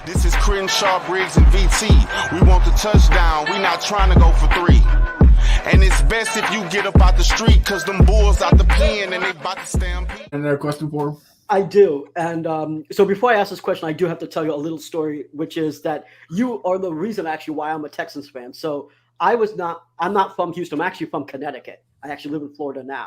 This is Crenshaw, Briggs, and VT. We want the touchdown. We not trying to go for 3. And it's best if you get up out the street, cause them bulls out the pen and they about to stampede. Another question for him? I do. And so before I ask this question, I do have to tell you a little story, which is that you are the reason actually why I'm a Texans fan. So I'm not from Houston. I'm actually from Connecticut. I actually live in Florida now.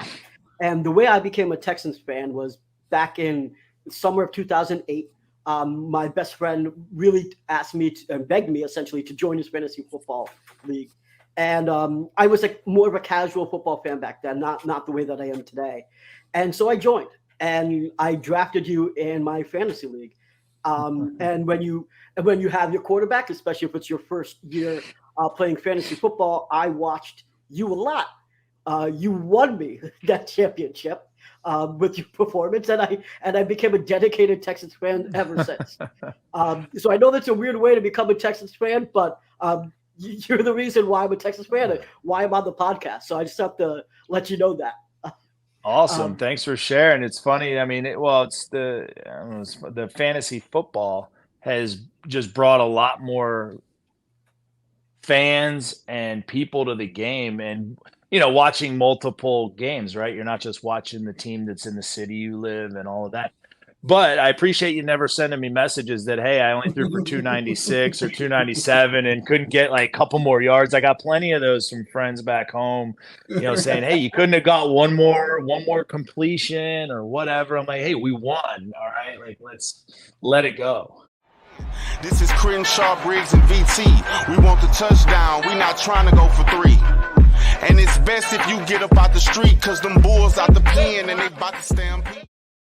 And the way I became a Texans fan was back in summer of 2008. My best friend really asked me and begged me essentially to join his fantasy football league. And I was like more of a casual football fan back then, not the way that I am today. And so I joined, and I drafted you in my fantasy league. And when you have your quarterback, especially if it's your first year playing fantasy football, I watched you a lot. You won me that championship with your performance, and I became a dedicated Texans fan ever since. So I know that's a weird way to become a Texans fan, but you're the reason why I'm a Texans fan and why I'm on the podcast. So I just have to let you know that. Awesome. Thanks for sharing. It's funny. I mean, it's the fantasy football has just brought a lot more fans and people to the game, and watching multiple games, right? You're not just watching the team that's in the city you live and all of that. But I appreciate you never sending me messages that, hey, I only threw for 296 or 297 and couldn't get like a couple more yards. I got plenty of those from friends back home, saying, hey, you couldn't have got one more completion or whatever. I'm like, hey, we won. All right. Like, let's let it go. This is Crenshaw, Briggs, and VT. We want the touchdown. We not trying to go for 3. And it's best if you get up out the street, cause them bulls out the pen and they about to stampede.